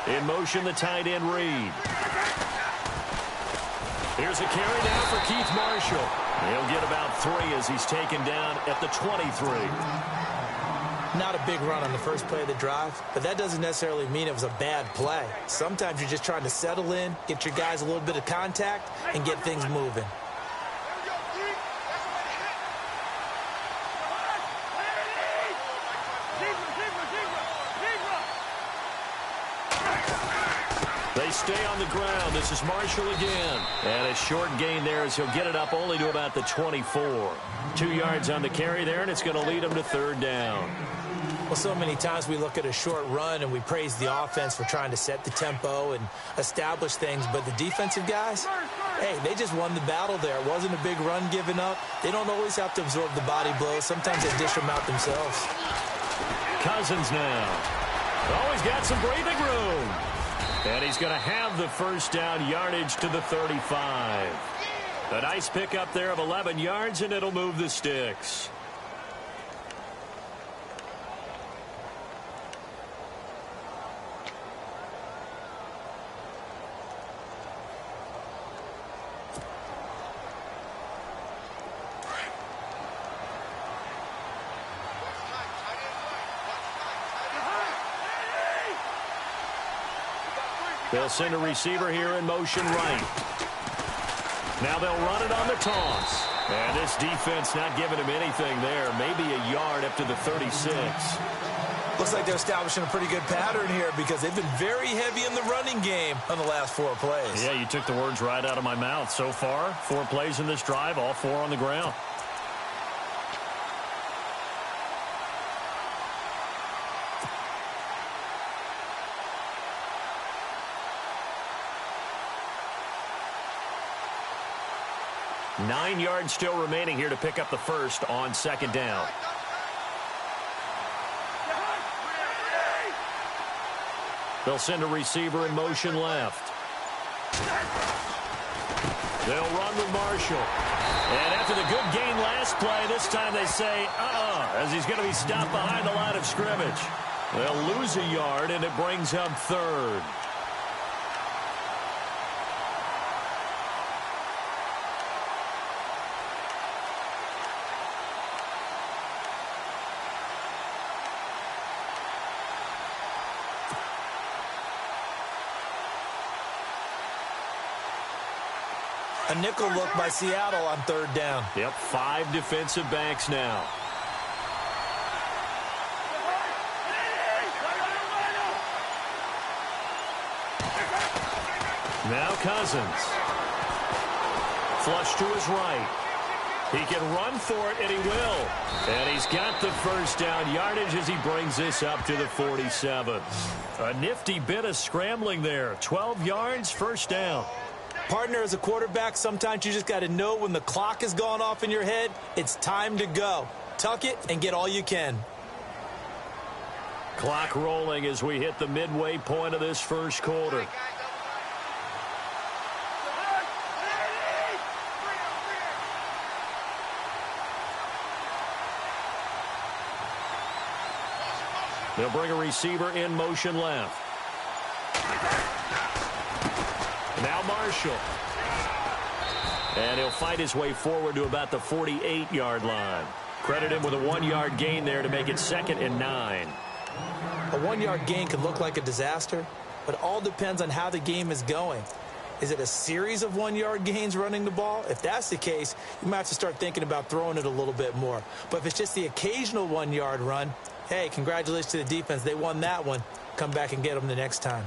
In motion, the tight end Reed. Here's a carry now for Keith Marshall. He'll get about 3 as he's taken down at the 23. Not a big run on the first play of the drive, but that doesn't necessarily mean it was a bad play. Sometimes you're just trying to settle in, get your guys a little bit of contact, and get things moving. They stay on the ground. This is Marshall again. And a short gain there as he'll get it up only to about the 24. 2 yards on the carry there, and it's going to lead him to 3rd down. Well, so many times we look at a short run and we praise the offense for trying to set the tempo and establish things, but the defensive guys, hey, they just won the battle there. It wasn't a big run given up. They don't always have to absorb the body blows. Sometimes they dish them out themselves. Cousins now. Always got some breathing room. And he's going to have the first down yardage to the 35. A nice pickup there of 11 yards, and it'll move the sticks. They'll send a receiver here in motion right. Now they'll run it on the toss. And this defense not giving him anything there. Maybe a yard up to the 36. Looks like they're establishing a pretty good pattern here because they've been very heavy in the running game on the last 4 plays. Yeah, you took the words right out of my mouth. So far, 4 plays in this drive, all 4 on the ground. Nine yards still remaining here to pick up the first on 2nd down. They'll send a receiver in motion left. They'll run with Marshall. And after the good gain last play, this time they say, as he's going to be stopped behind the line of scrimmage. They'll lose a yard, and it brings up 3rd. A nickel look by Seattle on 3rd down. Yep, 5 defensive backs now. Now Cousins. Flush to his right. He can run for it, and he will. And he's got the first down yardage as he brings this up to the 47. A nifty bit of scrambling there. 12 yards, first down. Partner, as a quarterback, sometimes you just got to know when the clock has gone off in your head, it's time to go. Tuck it and get all you can. Clock rolling as we hit the midway point of this first quarter. They'll bring a receiver in motion left. Now Marshall. And he'll fight his way forward to about the 48-yard line. Credit him with a 1-yard gain there to make it 2nd and 9. A 1-yard gain could look like a disaster, but it all depends on how the game is going. Is it a series of 1-yard gains running the ball? If that's the case, you might have to start thinking about throwing it a little bit more. But if it's just the occasional 1-yard run, hey, congratulations to the defense. They won that one. Come back and get them the next time.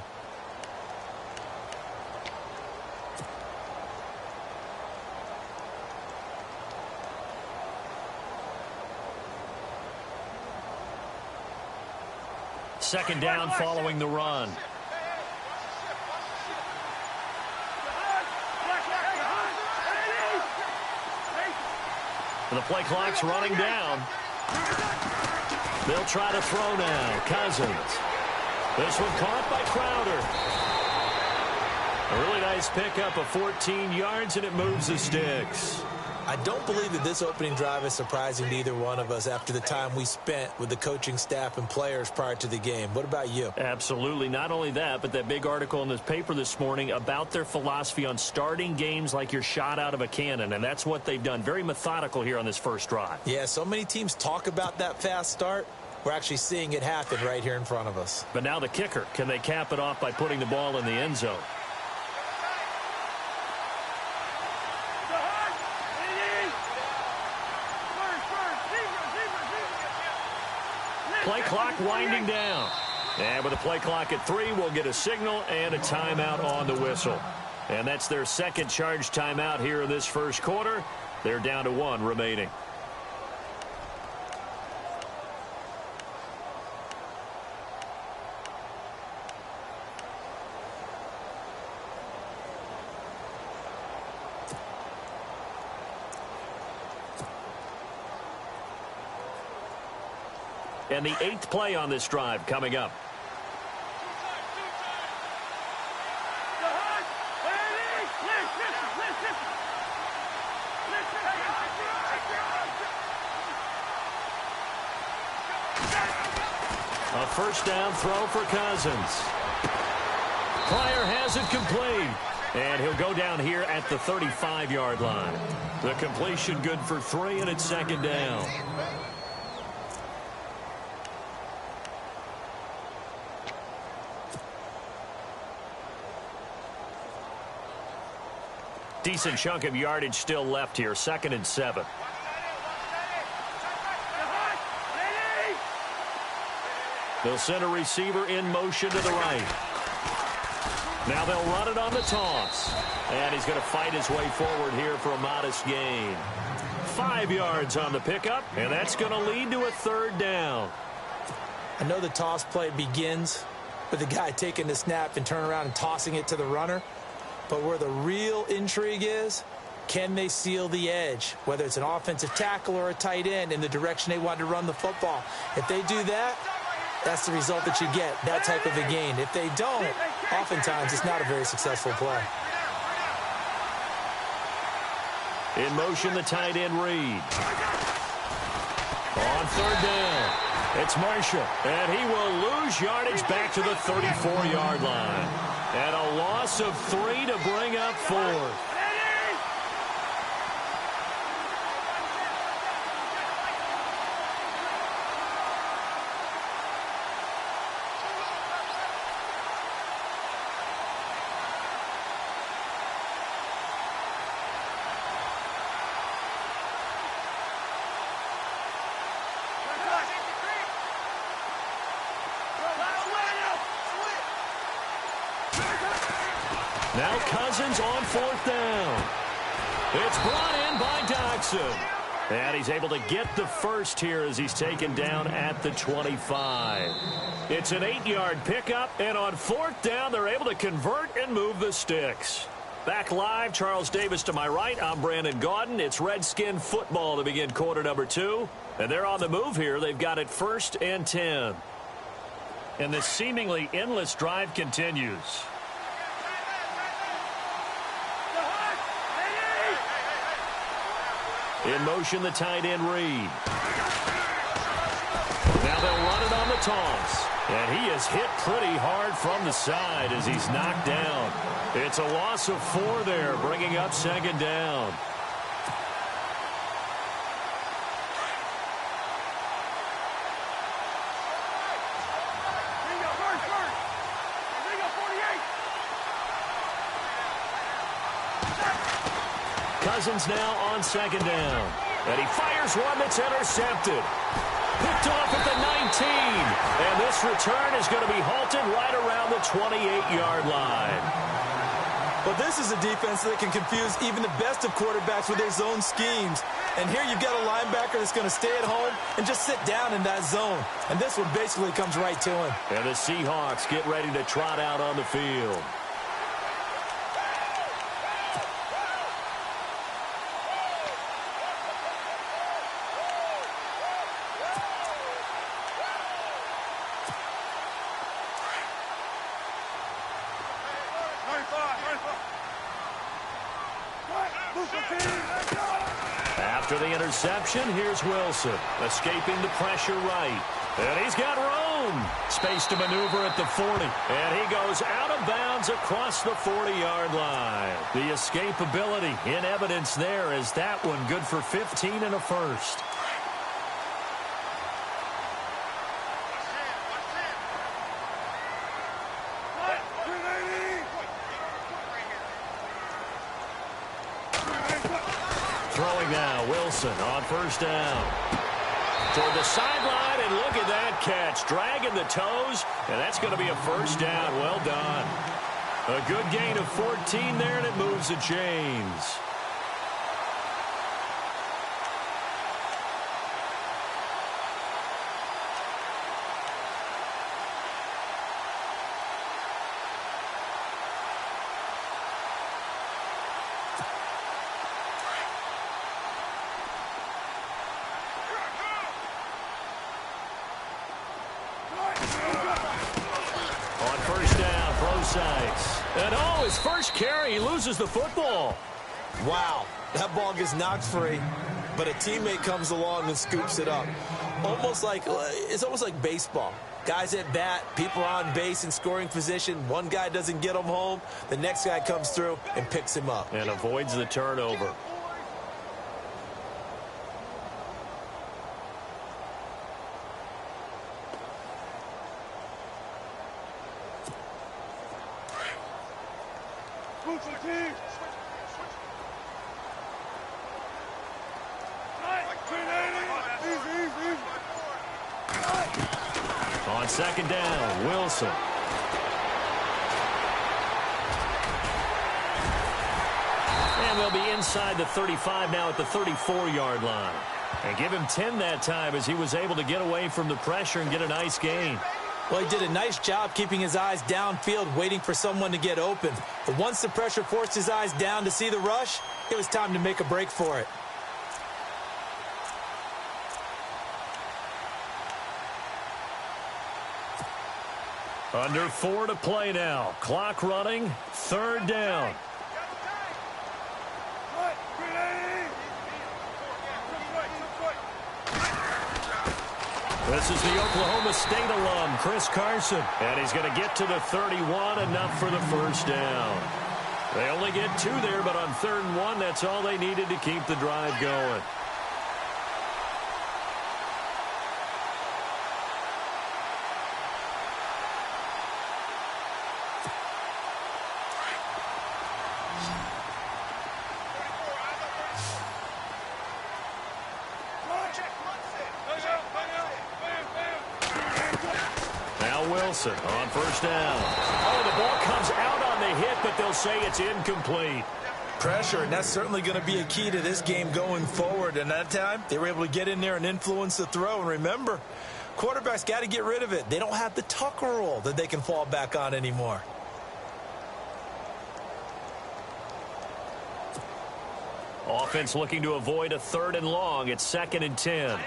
Second down following the run. The play clock's running down. They'll try to throw now. Cousins. This one caught by Crowder. A really nice pickup of 14 yards, and it moves the sticks. I don't believe that this opening drive is surprising to either one of us after the time we spent with the coaching staff and players prior to the game. What about you? Absolutely. Not only that, but that big article in this paper this morning about their philosophy on starting games like you're shot out of a cannon, and that's what they've done. Very methodical here on this first drive. Yeah, so many teams talk about that fast start. We're actually seeing it happen right here in front of us. But now the kicker. Can they cap it off by putting the ball in the end zone? Play clock winding down. And with a play clock at 3, we'll get a signal and a timeout on the whistle. And that's their second charge timeout here in this first quarter. They're down to 1 remaining. And the 8th play on this drive coming up. A first down throw for Cousins. Pryor has it complete. And he'll go down here at the 35-yard line. The completion good for 3, and it's second down. Decent chunk of yardage still left here. 2nd and 7. They'll send a receiver in motion to the right. Now they'll run it on the toss. And he's going to fight his way forward here for a modest gain. 5 yards on the pickup, and that's going to lead to a 3rd down. I know the toss play begins with the guy taking the snap and turning around and tossing it to the runner. But where the real intrigue is, can they seal the edge, whether it's an offensive tackle or a tight end, in the direction they want to run the football? If they do that, that's the result that you get, that type of a gain. If they don't, oftentimes it's not a very successful play. In motion, the tight end Reed. On 3rd down, it's Marshall, and he will lose yardage back to the 34-yard line. And a loss of 3 to bring up 4th. Now Cousins on 4th down. It's brought in by Dodson. And he's able to get the first here as he's taken down at the 25. It's an 8-yard pickup, and on 4th down, they're able to convert and move the sticks. Back live, Charles Davis to my right. I'm Brandon Gaudin. It's Redskin football to begin quarter number 2. And they're on the move here. They've got it 1st and 10. And this seemingly endless drive continues. In motion, the tight end Reed. Now they'll run it on the toss. And he is hit pretty hard from the side as he's knocked down. It's a loss of 4 there, bringing up 2nd down. Cousins now on 2nd down. And he fires one that's intercepted. Picked off at the 19. And this return is going to be halted right around the 28-yard line. But this is a defense that can confuse even the best of quarterbacks with their zone schemes. And here you've got a linebacker that's going to stay at home and just sit down in that zone. And this one basically comes right to him. And the Seahawks get ready to trot out on the field. After the interception, here's Wilson, escaping the pressure right. And he's got room. Space to maneuver at the 40. And he goes out of bounds across the 40-yard line. The escapability in evidence there as that one good for 15 and a first. Throwing now, Wilson on first down. Toward the sideline, and look at that catch. Dragging the toes, and that's going to be a first down. Well done. A good gain of 14 there, and it moves the chains. And his first carry, he loses the football. Wow, that ball gets knocked free, but a teammate comes along and scoops it up. It's almost like baseball. Guys at bat, people are on base in scoring position. One guy doesn't get him home. The next guy comes through and picks him up. And avoids the turnover. On second down, Wilson. And they'll be inside the 35 now at the 34-yard line. And give him 10 that time as he was able to get away from the pressure and get a nice gain. Well, he did a nice job keeping his eyes downfield, waiting for someone to get open. But once the pressure forced his eyes down to see the rush, it was time to make a break for it. Under 4 to play now. Clock running. Third down. This is the Oklahoma State alum, Chris Carson. And he's going to get to the 31, enough for the first down. They only get 2 there, but on 3rd and 1, that's all they needed to keep the drive going. Wilson on first down. Oh, the ball comes out on the hit, but they'll say it's incomplete. Pressure, and that's certainly going to be a key to this game going forward. And that time, they were able to get in there and influence the throw. And remember, quarterbacks got to get rid of it. They don't have the Tucker rule that they can fall back on anymore. Offense looking to avoid a 3rd and long. It's 2nd and 10.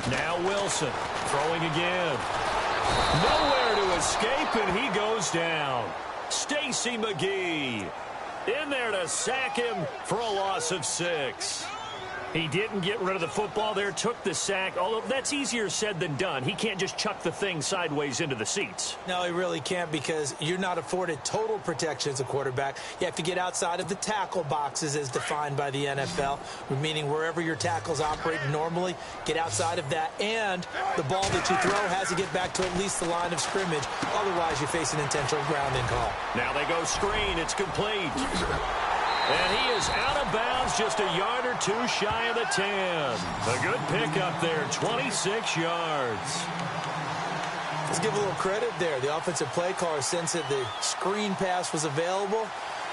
Now Wilson throwing again. Nowhere to escape, and he goes down. Stacy McGee in there to sack him for a loss of 6. He didn't get rid of the football there, took the sack, although that's easier said than done. He can't just chuck the thing sideways into the seats. No, he really can't, because you're not afforded total protection as a quarterback. You have to get outside of the tackle boxes as defined by the NFL, meaning wherever your tackles operate normally, get outside of that, and the ball that you throw has to get back to at least the line of scrimmage. Otherwise, you face an intentional grounding call. Now they go screen. It's complete. And he is out of bounds, just a yard or 2 shy of the 10. A good pickup there, 26 yards. Let's give a little credit there. The offensive play caller sensed that the screen pass was available.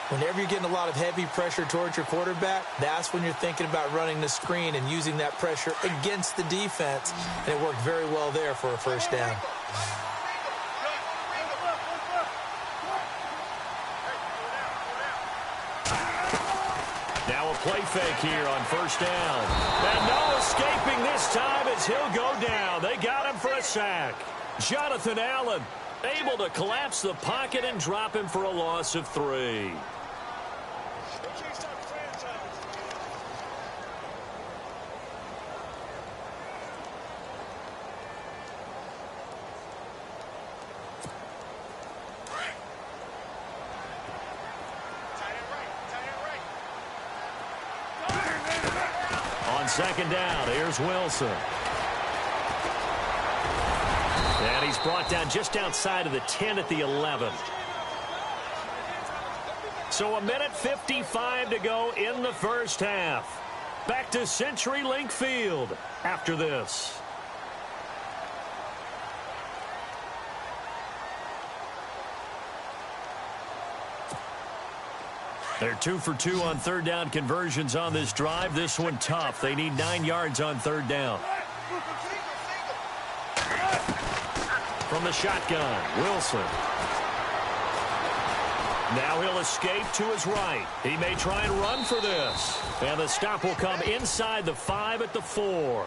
Whenever you're getting a lot of heavy pressure towards your quarterback, that's when you're thinking about running the screen and using that pressure against the defense. And it worked very well there for a first down. Now a play fake here on first down. And no escaping this time as he'll go down. They got him for a sack. Jonathan Allen Able to collapse the pocket and drop him for a loss of 3. On second down, here's Wilson. And he's brought down just outside of the 10 at the 11. So 1:55 to go in the first half. Back to CenturyLink Field after this. They're 2 for 2 on third down conversions on this drive. This one tough. They need 9 yards on third down. From the shotgun, Wilson. Now he'll escape to his right. He may try and run for this. And the stop will come inside the 5 at the 4.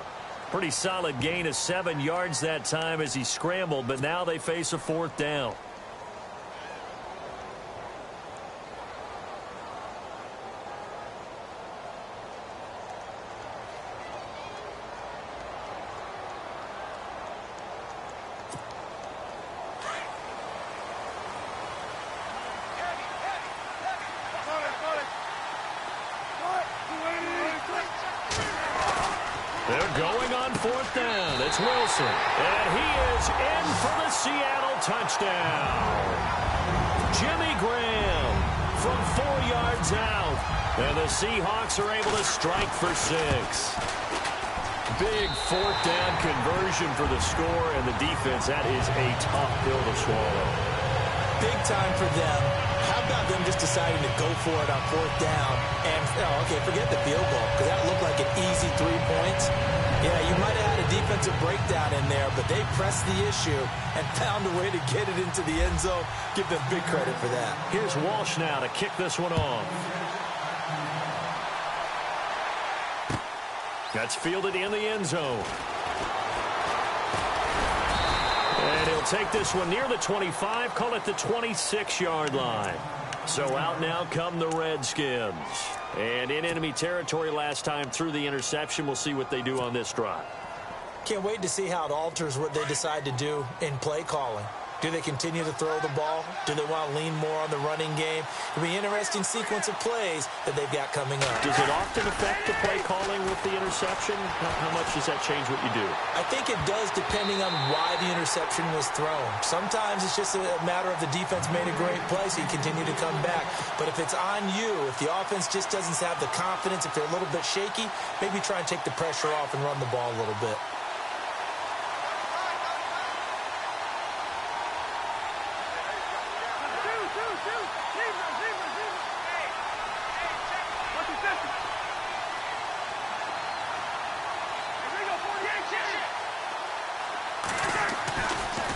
Pretty solid gain of 7 yards that time as he scrambled, but now they face a 4th down. They're going on 4th down. It's Wilson. And he is in for the Seattle touchdown. Jimmy Graham from 4 yards out. And the Seahawks are able to strike for 6. Big 4th down conversion for the score, and the defense, that is a tough pill to swallow. Big time for them. How about them just deciding to go for it on 4th down? And, okay, forget the field goal, because that looked like an easy 3 points. Yeah, you might have had a defensive breakdown in there, but they pressed the issue and found a way to get it into the end zone. Give them big credit for that. Here's Walsh now to kick this one off. That's fielded in the end zone. And he'll take this one near the 25, call it the 26-yard line. So out now come the Redskins. And in enemy territory last time through the interception. We'll see what they do on this drive. Can't wait to see how it alters what they decide to do in play calling. Do they continue to throw the ball? Do they want to lean more on the running game? It'll be an interesting sequence of plays that they've got coming up. Does it often affect the play calling with the interception? How much does that change what you do? I think it does, depending on why the interception was thrown. Sometimes it's just a matter of the defense made a great play, so you continue to come back. But if it's on you, if the offense just doesn't have the confidence, if they're a little bit shaky, maybe try and take the pressure off and run the ball a little bit.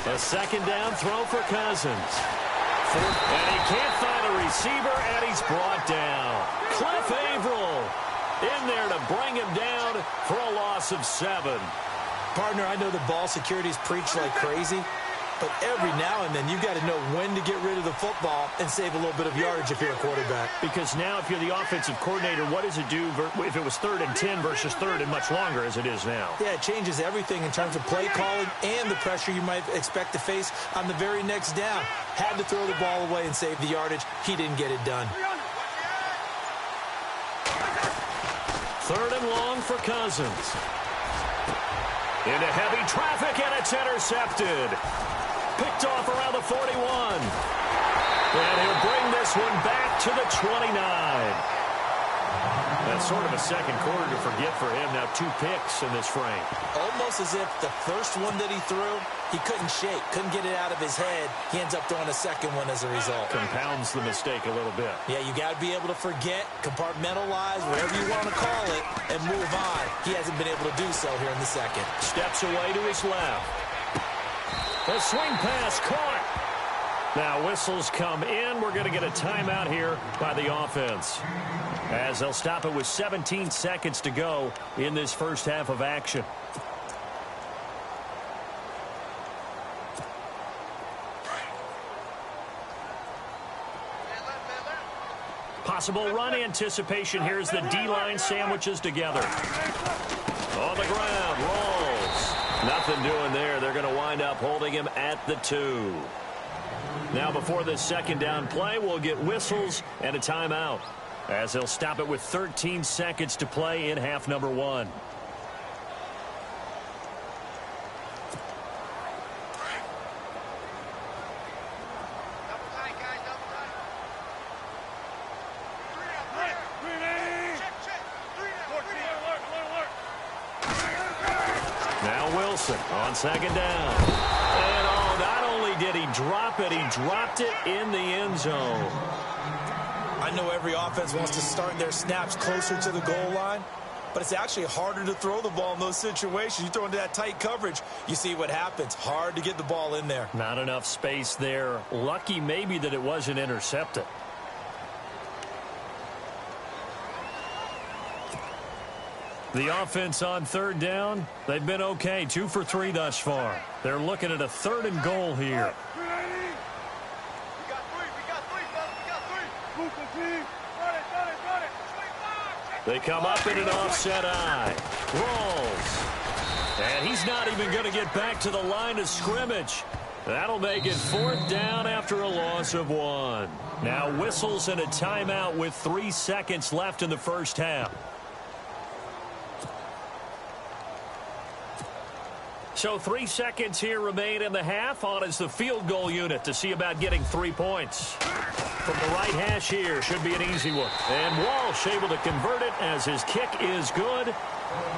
A second down throw for Cousins. And he can't find a receiver, and he's brought down. Cliff Averill in there to bring him down for a loss of 7. Partner, I know the ball security's preached like crazy, but every now and then you've got to know when to get rid of the football and save a little bit of yardage if you're a quarterback. Because now if you're the offensive coordinator, what does it do if it was 3rd and 10 versus 3rd and much longer as it is now? Yeah, it changes everything in terms of play calling and the pressure you might expect to face on the very next down. Had to throw the ball away and save the yardage. He didn't get it done. 3rd and long for Cousins. Into heavy traffic, and it's intercepted. Picked off around the 41. And he'll bring this one back to the 29. That's sort of a second quarter to forget for him. Now 2 picks in this frame. Almost as if the first one that he threw, he couldn't shake, couldn't get it out of his head. He ends up throwing a second one as a result. Compounds the mistake a little bit. Yeah, you got to be able to forget, compartmentalize, whatever you want to call it, and move on. He hasn't been able to do so here in the second. Steps away to his left. The swing pass caught. Now whistles come in. We're going to get a timeout here by the offense, as they'll stop it with 17 seconds to go in this first half of action. Possible run anticipation here as the D-line sandwiches together. On the ground, rolls. Nothing doing there. They're going to wind up holding him at the 2. Now before this second down play, we'll get whistles and a timeout, as they'll stop it with 13 seconds to play in half number 1. On second down. And not only did he drop it, he dropped it in the end zone. I know every offense wants to start their snaps closer to the goal line, but it's actually harder to throw the ball in those situations. You throw into that tight coverage, you see what happens. Hard to get the ball in there. Not enough space there. Lucky maybe that it wasn't intercepted. The offense on third down, they've been okay. 2 for 3 thus far. They're looking at a 3rd and goal here. They come up in an offset eye. Rolls. And he's not even going to get back to the line of scrimmage. That'll make it 4th down after a loss of 1. Now whistles and a timeout with 3 seconds left in the first half. So 3 seconds here remain in the half. On is the field goal unit to see about getting 3 points. From the right hash here, should be an easy one. And Walsh able to convert it as his kick is good.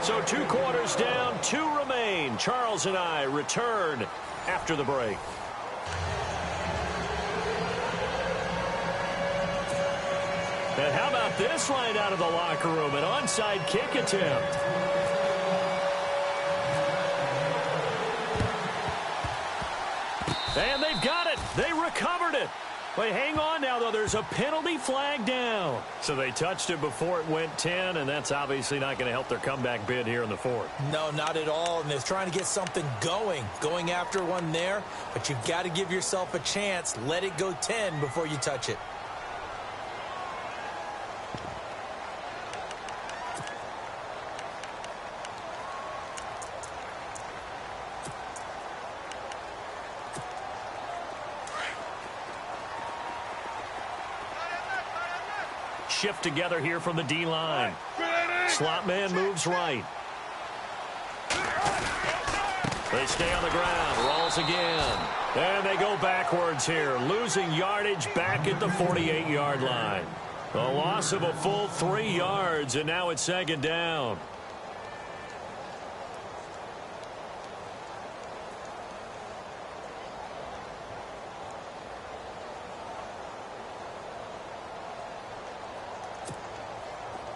So 2 quarters down, 2 remain. Charles and I return after the break. And how about this right out of the locker room? An onside kick attempt. And they've got it. They recovered it. Wait, hang on now, though. There's a penalty flag down. So they touched it before it went 10, and that's obviously not going to help their comeback bid here in the 4th. No, not at all. And they're trying to get something going after one there. But you've got to give yourself a chance. Let it go 10 before you touch it. Shift together here from the D-line. Slot man moves right. They stay on the ground. Rolls again. And they go backwards here. Losing yardage back at the 48-yard line. A loss of a full 3 yards, and now it's 2nd down.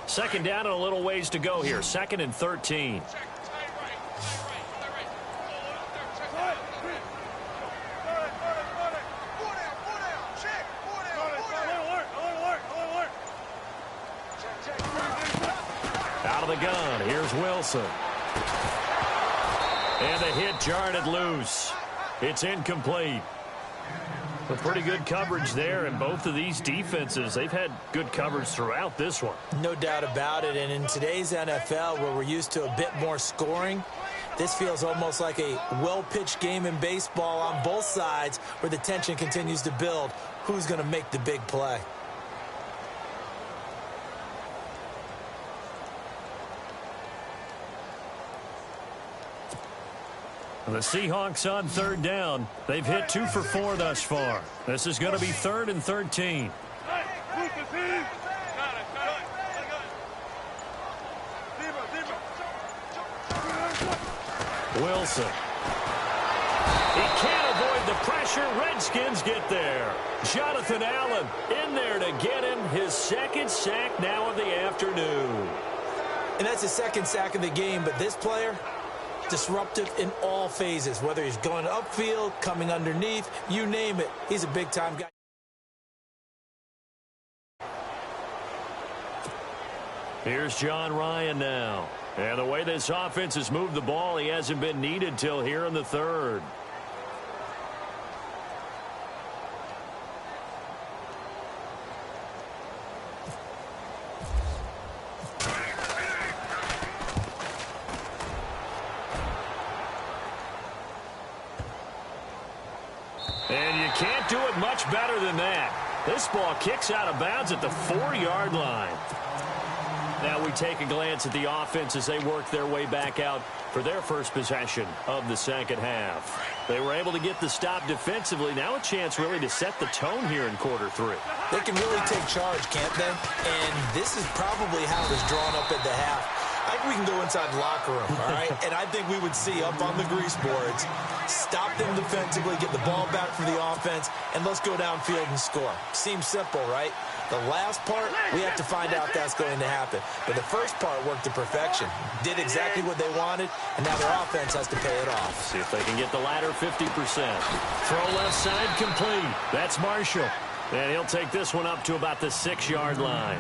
Second down and a little ways to go here. 2nd and 13. Out of the gun. Here's Wilson. And the hit jarred it loose. It's incomplete. A pretty good coverage there, and both of these defenses, they've had good coverage throughout this one. No doubt about it, and in today's NFL, where we're used to a bit more scoring, this feels almost like a well-pitched game in baseball on both sides where the tension continues to build. Who's going to make the big play? The Seahawks on third down. They've hit 2 for 4 thus far. This is going to be 3rd and 13. Wilson. He can't avoid the pressure. Redskins get there. Jonathan Allen in there to get him his 2nd sack now of the afternoon. And that's his 2nd sack of the game, but this player, disruptive in all phases, whether he's going upfield, coming underneath, you name it. He's a big-time guy. Here's John Ryan now. And the way this offense has moved the ball, he hasn't been needed till here in the 3rd. can't do it much better than that. This ball kicks out of bounds at the 4-yard line. Now we take a glance at the offense as they work their way back out for their first possession of the second half. They were able to get the stop defensively. Now a chance really to set the tone here in quarter 3. They can really take charge, can't they? And this is probably how it was drawn up at the half. I think we can go inside the locker room, all right? And I think we would see up on the grease boards, stop them defensively, get the ball back for the offense, and let's go downfield and score. Seems simple, right? The last part, we have to find out if that's going to happen. But the first part worked to perfection. Did exactly what they wanted, and now their offense has to pay it off. See if they can get the latter 50%. Throw left side complete. That's Marshall. And he'll take this one up to about the 6-yard line.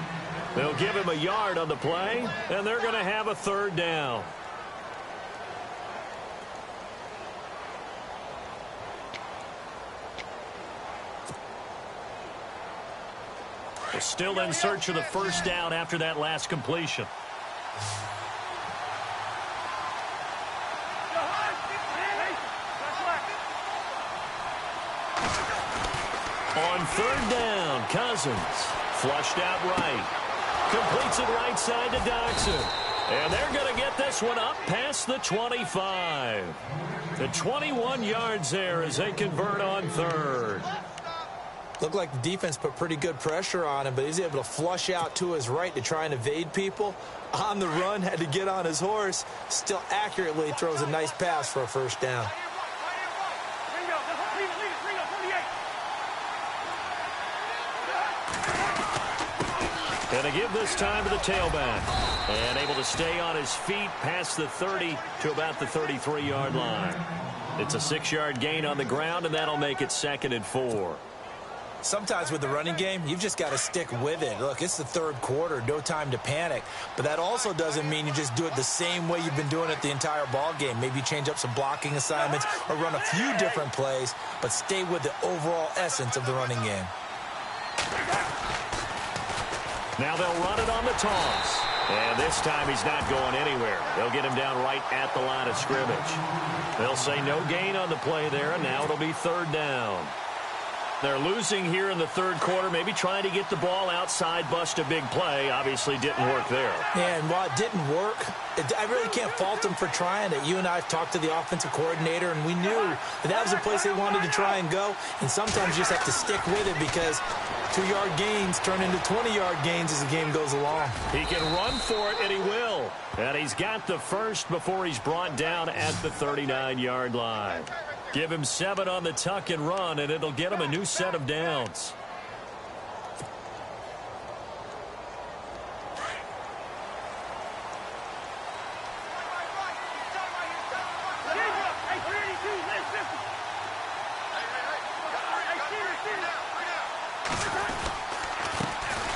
They'll give him a yard on the play, and they're going to have a third down. They're still in search of the first down after that last completion. On third down, Cousins flushed out right. Completes it right side to Doxson. And they're going to get this one up past the 25. The 21 yards there as they convert on third. Looked like the defense put pretty good pressure on him, but he's able to flush out to his right to try and evade people. On the run, had to get on his horse. Still accurately throws a nice pass for a first down. Going to give this time to the tailback. And able to stay on his feet past the 30 to about the 33-yard line. It's a 6-yard gain on the ground, and that'll make it 2nd and 4. Sometimes with the running game, you've just got to stick with it. Look, it's the third quarter, no time to panic. But that also doesn't mean you just do it the same way you've been doing it the entire ball game. Maybe change up some blocking assignments or run a few different plays, but stay with the overall essence of the running game. Now they'll run it on the toss. And this time he's not going anywhere. They'll get him down right at the line of scrimmage. They'll say no gain on the play there, and now it'll be third down. They're losing here in the third quarter, maybe trying to get the ball outside, bust a big play. Obviously didn't work there. Yeah, and while it didn't work, I really can't fault them for trying it. You and I have talked to the offensive coordinator, and we knew that was the place they wanted to try and go. And sometimes you just have to stick with it because 2-yard gains turn into 20-yard gains as the game goes along. He can run for it, and he will. And he's got the first before he's brought down at the 39-yard line. Give him 7 on the tuck and run, and it'll get him a new set of downs.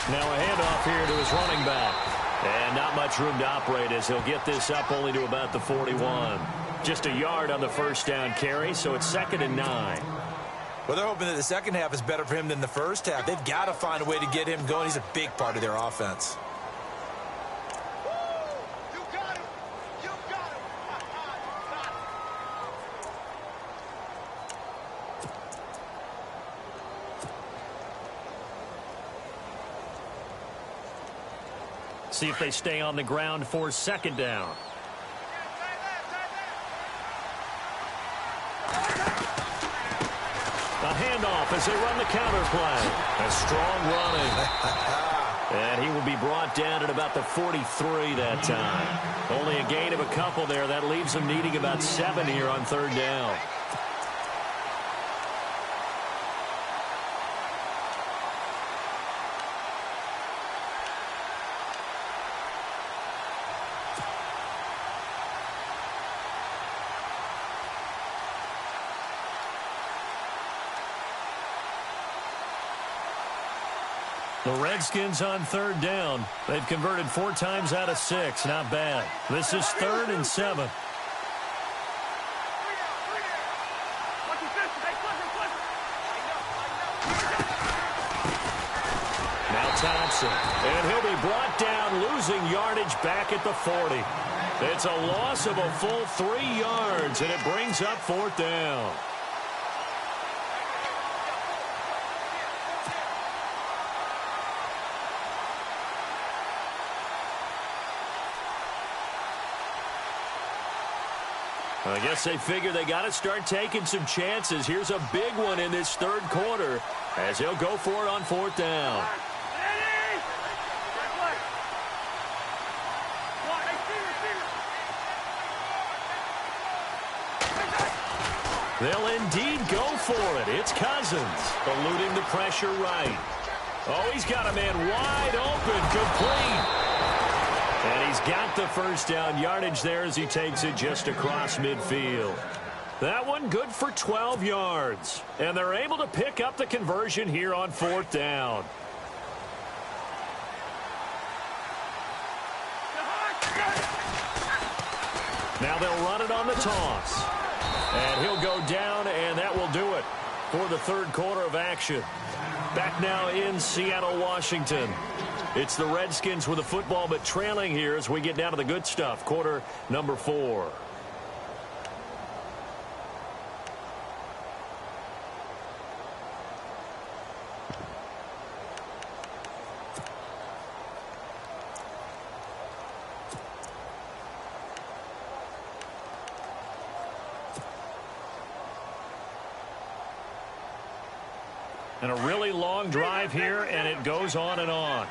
Now a handoff here to his running back. And not much room to operate as he'll get this up only to about the 41. Just a yard on the first down carry, so it's 2nd and 9. Well, they're hoping that the second half is better for him than the first half. They've got to find a way to get him going. He's a big part of their offense. See if they stay on the ground for 2nd down. A handoff as they run the counter play. A strong running. And he will be brought down at about the 43 that time. Only a gain of a couple there. That leaves them needing about 7 here on third down. The Redskins on third down. They've converted 4 times out of 6. Not bad. This is 3rd and 7. Now Thompson. And he'll be brought down, losing yardage back at the 40. It's a loss of a full 3 yards, and it brings up 4th down. I guess they figure they got to start taking some chances. Here's a big one in this third quarter as he'll go for it on fourth down. They'll indeed go for it. It's Cousins eluding the pressure right. Oh, he's got a man wide open, complete. And he's got the first down yardage there as he takes it just across midfield. That one good for 12 yards. And they're able to pick up the conversion here on fourth down. Now they'll run it on the toss. And he'll go down, and that will do it for the third quarter of action. Back now in Seattle, Washington. It's the Redskins with the football, but trailing here as we get down to the good stuff. Quarter number 4. And a really long drive here, and it goes on and on.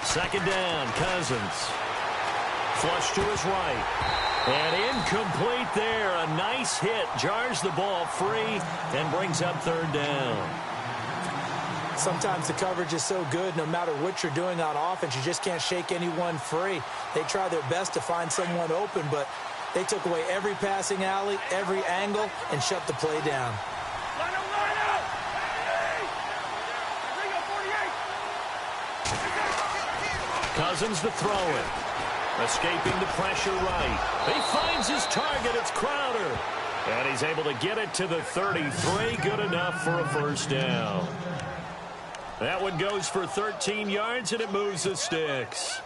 Second down, Cousins. Flush to his right. And incomplete there. A nice hit. Jars the ball free and brings up third down. Sometimes the coverage is so good, no matter what you're doing on offense, you just can't shake anyone free. They try their best to find someone open, but they took away every passing alley, every angle, and shut the play down. Cousins to throw it. Escaping the pressure right. He finds his target. It's Crowder. And he's able to get it to the 33. Good enough for a first down. That one goes for 13 yards, and it moves the sticks.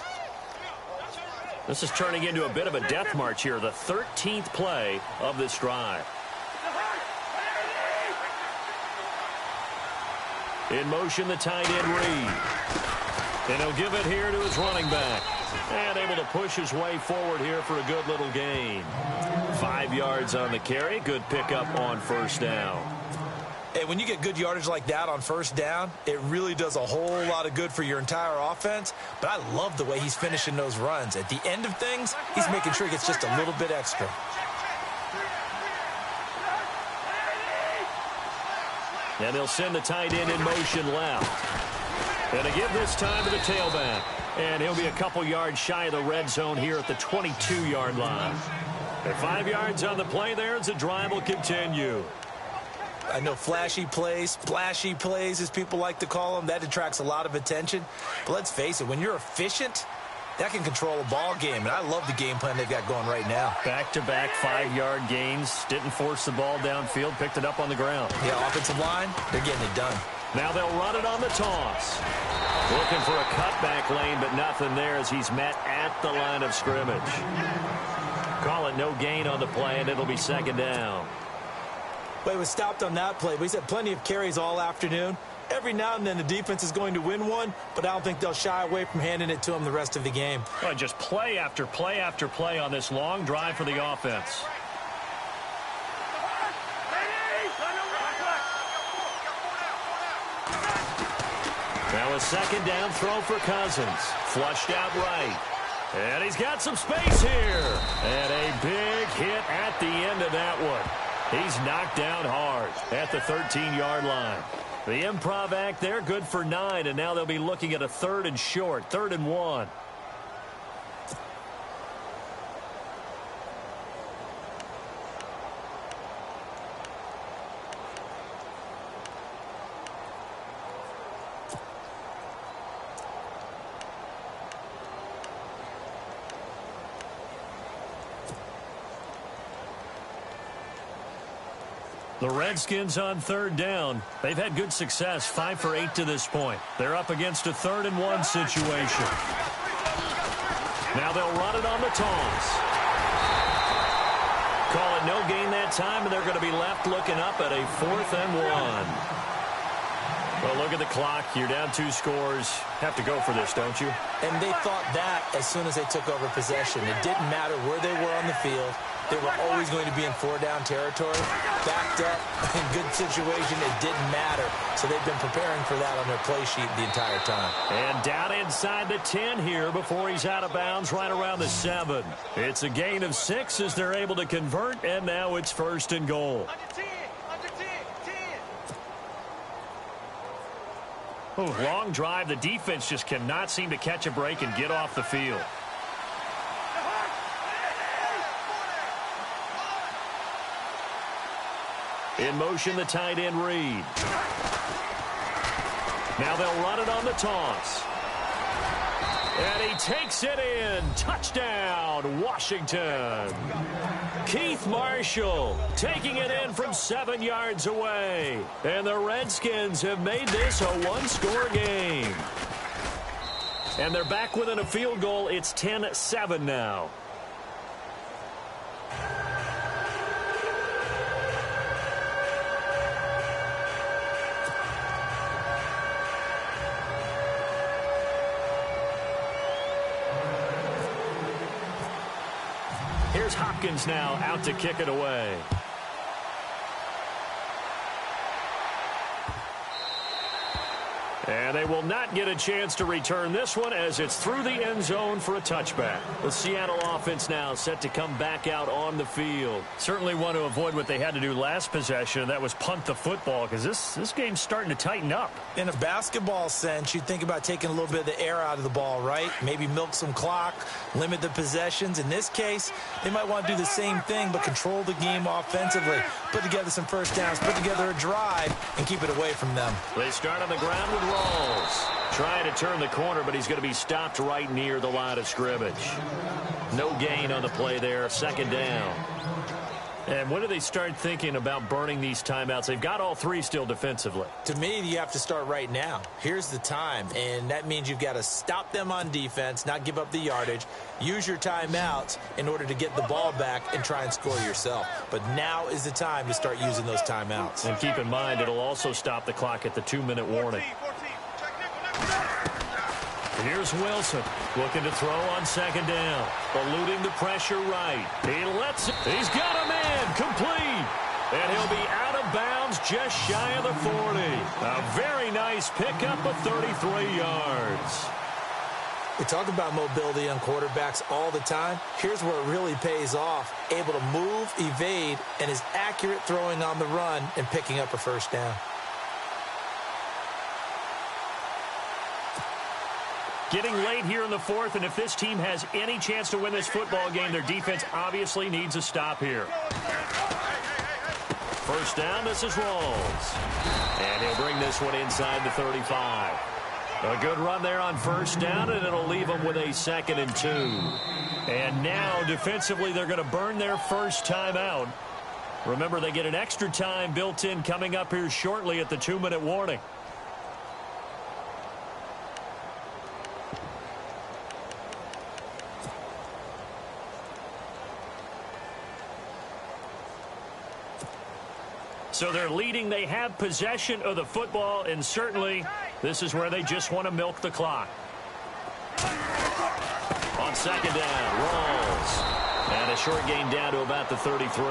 This is turning into a bit of a death march here. The 13th play of this drive. In motion, the tight end Reed. And he'll give it here to his running back. And able to push his way forward here for a good little gain. 5 yards on the carry. Good pickup on first down. Hey, when you get good yardage like that on first down, it really does a whole lot of good for your entire offense. But I love the way he's finishing those runs. At the end of things, he's making sure he gets just a little bit extra. And they'll send the tight end in motion left. And to give this time to the tailback. And he'll be a couple yards shy of the red zone here at the 22-yard line. And 5 yards on the play there as the drive will continue. I know flashy plays, splashy plays, as people like to call them, that attracts a lot of attention. But let's face it, when you're efficient, that can control a ball game. And I love the game plan they've got going right now. Back-to-back 5-yard gains. Didn't force the ball downfield. Picked it up on the ground. Yeah, offensive line, they're getting it done. Now they'll run it on the toss. Looking for a cutback lane, but nothing there as he's met at the line of scrimmage. Call it no gain on the play, and it'll be second down. Well, he was stopped on that play, but he's had plenty of carries all afternoon. Every now and then the defense is going to win one, but I don't think they'll shy away from handing it to him the rest of the game. Well, just play after play after play on this long drive for the offense. Now a second down throw for Cousins. Flushed out right. And he's got some space here. And a big hit at the end of that one. He's knocked down hard at the 13-yard line. The improv act there, good for 9, and now they'll be looking at a third and short, 3rd and 1. The Redskins on third down. They've had good success, 5 for 8 to this point. They're up against a 3rd and 1 situation. Now they'll run it on the toss. Call it no gain that time, and they're going to be left looking up at a 4th and 1. Well, look at the clock. You're down 2 scores. Have to go for this, don't you? And they thought that as soon as they took over possession. It didn't matter where they were on the field. They were always going to be in 4-down territory. Backed up, in good situation, it didn't matter. So they've been preparing for that on their play sheet the entire time. And down inside the 10 here before he's out of bounds right around the 7. It's a gain of 6 as they're able to convert, and now it's 1st and goal. Oh, long drive. The defense just cannot seem to catch a break and get off the field. In motion, the tight end Reed. Now they'll run it on the toss. And he takes it in. Touchdown, Washington. Keith Marshall taking it in from 7 yards away. And the Redskins have made this a 1-score game. And they're back within a field goal. It's 10-7 now. Here's Hopkins now out to kick it away. And they will not get a chance to return this one as it's through the end zone for a touchback. The Seattle offense now set to come back out on the field. Certainly want to avoid what they had to do last possession, and that was punt the football, because this game's starting to tighten up. In a basketball sense, you think about taking a little bit of the air out of the ball, right? Maybe milk some clock, limit the possessions. In this case, they might want to do the same thing, but control the game offensively. Put together some first downs, put together a drive, and keep it away from them. They start on the ground with Rawls. Trying to turn the corner, but he's going to be stopped right near the line of scrimmage. No gain on the play there. 2nd down. And when do they start thinking about burning these timeouts? They've got all 3 still defensively. To me, you have to start right now. Here's the time, and that means you've got to stop them on defense, not give up the yardage, use your timeouts in order to get the ball back and try and score yourself. But now is the time to start using those timeouts. And keep in mind, it'll also stop the clock at the 2-minute warning. Here's Wilson looking to throw on 2nd down. Eluding the pressure right. He lets it. He's got a man complete. And he'll be out of bounds just shy of the 40. A very nice pickup of 33 yards. We talk about mobility on quarterbacks all the time. Here's where it really pays off. Able to move, evade, and is accurate throwing on the run and picking up a 1st down. Getting late here in the 4th, and if this team has any chance to win this football game, their defense obviously needs a stop here. 1st down, this is Rawls. And he'll bring this one inside the 35. A good run there on 1st down, and it'll leave them with a 2nd and 2. And now, defensively, they're going to burn their first timeout. Remember, they get an extra time built in coming up here shortly at the 2-minute warning. So they're leading. They have possession of the football, and certainly this is where they just want to milk the clock. On 2nd down, Rawls. And a short gain down to about the 33.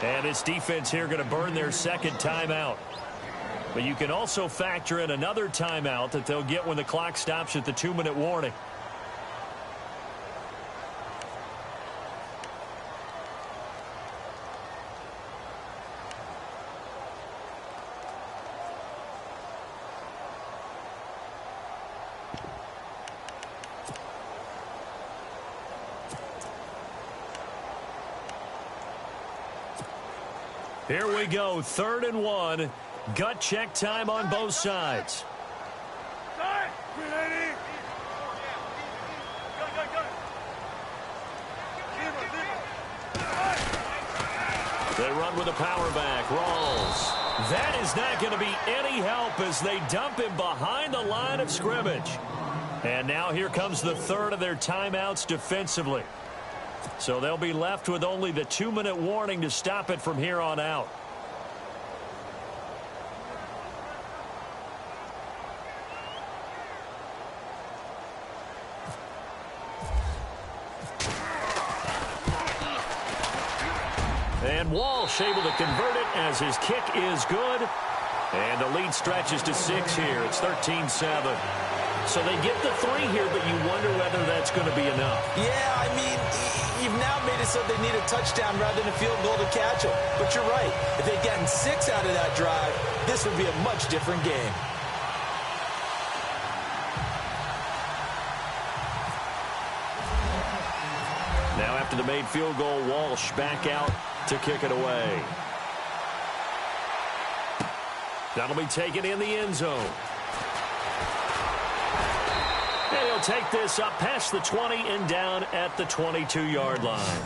And this defense here going to burn their 2nd timeout. But you can also factor in another timeout that they'll get when the clock stops at the 2-minute warning. Here we go, 3rd and 1. Gut check time on both sides. They run with a power back. Rawls. That is not going to be any help as they dump him behind the line of scrimmage. And now here comes the 3rd of their timeouts defensively. So they'll be left with only the 2-minute warning to stop it from here on out. And Walsh able to convert it as his kick is good. And the lead stretches to 6 here. It's 13-7. So they get the 3 here, but you wonder whether that's going to be enough. Yeah, I mean, you've now made it so they need a touchdown rather than a field goal to catch them. But you're right. If they'd gotten 6 out of that drive, this would be a much different game. Now after the made field goal, Walsh back out to kick it away. That'll be taken in the end zone. And he'll take this up past the 20 and down at the 22-yard line.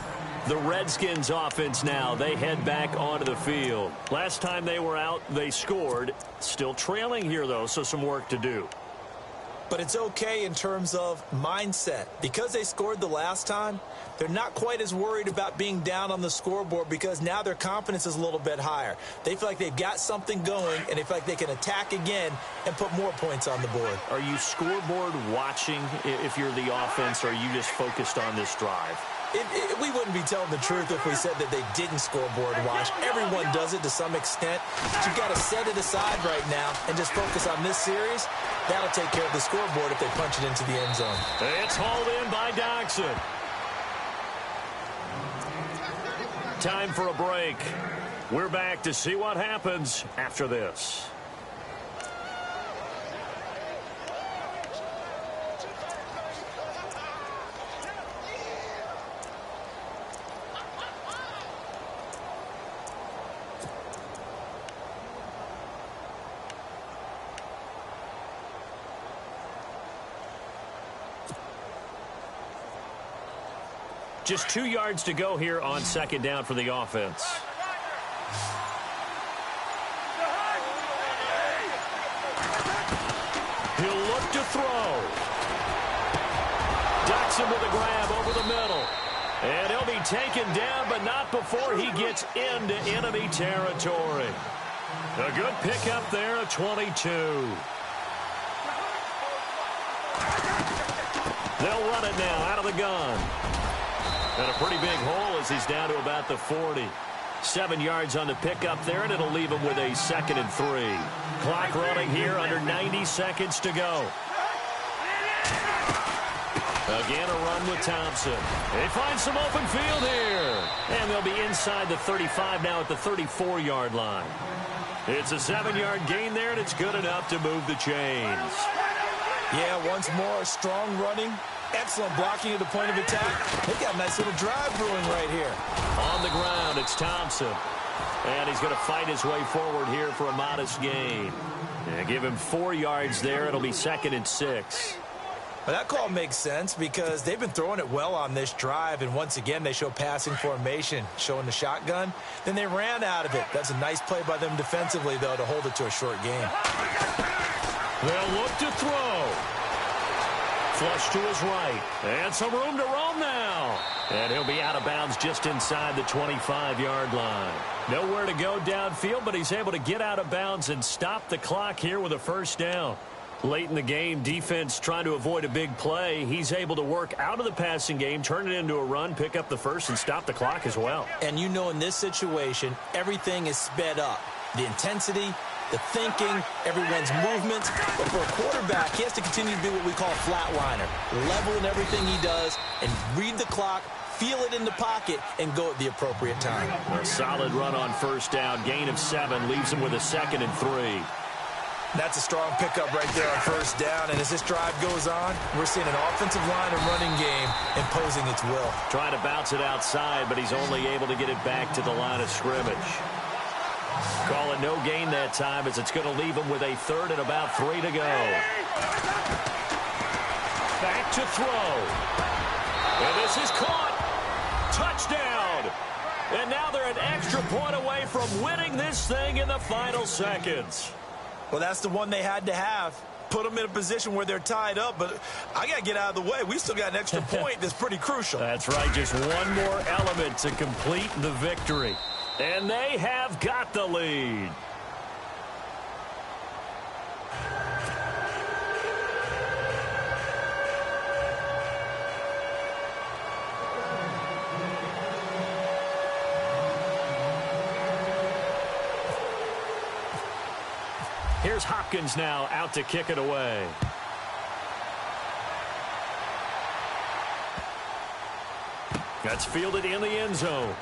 The Redskins offense now, they head back onto the field. Last time they were out, they scored. Still trailing here, though, so some work to do. But it's okay in terms of mindset. Because they scored the last time, they're not quite as worried about being down on the scoreboard because now their confidence is a little bit higher. They feel like they've got something going, and they feel like they can attack again and put more points on the board. Are you scoreboard watching if you're the offense, or are you just focused on this drive? We wouldn't be telling the truth if we said that they didn't scoreboard watch. Everyone does it to some extent. But you've got to set it aside right now and just focus on this series. That'll take care of the scoreboard if they punch it into the end zone. It's hauled in by Doxson. Time for a break. We're back to see what happens after this. Just 2 yards to go here on second down for the offense. He'll look to throw. Doxson with a grab over the middle. And he'll be taken down, but not before he gets into enemy territory. A good pickup there at 22. They'll run it now out of the gun. And a pretty big hole as he's down to about the 40. 7 yards on the pickup there, and it'll leave him with a 2nd and 3. Clock running here, under 90 seconds to go. Again, a run with Thompson. They find some open field here. And they'll be inside the 35 now at the 34-yard line. It's a 7-yard gain there, and it's good enough to move the chains. Yeah, once more, strong running. Excellent blocking at the point of attack. They got a nice little drive brewing right here. On the ground, it's Thompson. And he's going to fight his way forward here for a modest gain. And give him 4 yards there. It'll be 2nd and 6. Well, that call makes sense because they've been throwing it well on this drive. And once again, they show passing formation, showing the shotgun. Then they ran out of it. That's a nice play by them defensively, though, to hold it to a short gain. They'll look to throw. Flush to his right. And some room to roam now. And he'll be out of bounds just inside the 25-yard line. Nowhere to go downfield, but he's able to get out of bounds and stop the clock here with a first down. Late in the game, defense trying to avoid a big play. He's able to work out of the passing game, turn it into a run, pick up the first, and stop the clock as well. And you know in this situation, everything is sped up. The intensity, the thinking, everyone's movements. But for a quarterback, he has to continue to be what we call a flatliner. Level in everything he does and read the clock, feel it in the pocket, and go at the appropriate time. A solid run on first down. Gain of 7 leaves him with a 2nd and 3. That's a strong pickup right there on first down. And as this drive goes on, we're seeing an offensive line and running game imposing its will. Trying to bounce it outside, but he's only able to get it back to the line of scrimmage. Call it no gain that time as it's going to leave him with a 3rd and about 3 to go. Back to throw. And this is caught. Touchdown. And now they're an extra point away from winning this thing in the final seconds. Well, that's the one they had to have. Put them in a position where they're tied up, but I got to get out of the way. We still got an extra point that's pretty crucial. That's right. Just one more element to complete the victory. And they have got the lead. Here's Hopkins now out to kick it away. That's fielded in the end zone.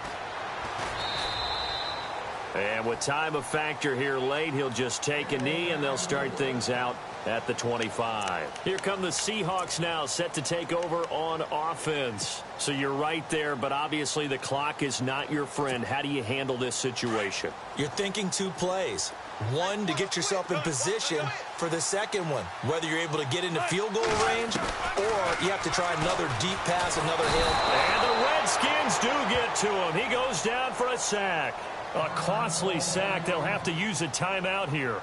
And with time a factor here late, he'll just take a knee, and they'll start things out at the 25. Here come the Seahawks now, set to take over on offense. So you're right there, but obviously the clock is not your friend. How do you handle this situation? You're thinking 2 plays. One, to get yourself in position for the second one, whether you're able to get into field goal range or you have to try another deep pass, another hit. And the Redskins do get to him. He goes down for a sack. A costly sack. They'll have to use a timeout here.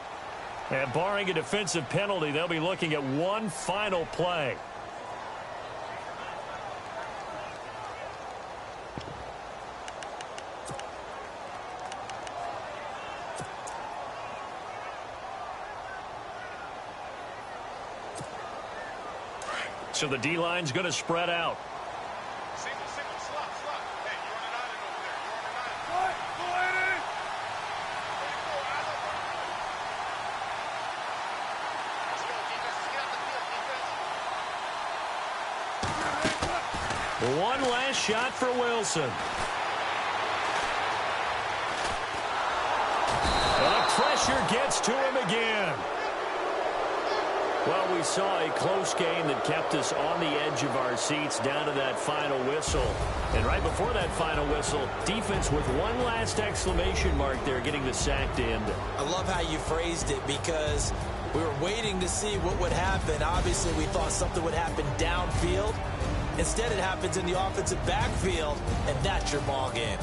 And barring a defensive penalty, they'll be looking at one final play. So the D-line's going to spread out. One last shot for Wilson. And the pressure gets to him again. Well, we saw a close game that kept us on the edge of our seats down to that final whistle. And right before that final whistle, defense with one last exclamation mark there, getting the sack to end it. I love how you phrased it, because we were waiting to see what would happen. Obviously, we thought something would happen downfield. Instead, it happens in the offensive backfield, and that's your ball game.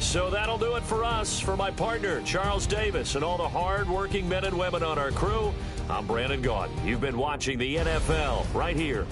So that'll do it for us. For my partner, Charles Davis, and all the hard-working men and women on our crew, I'm Brandon Gaudin. You've been watching the NFL right here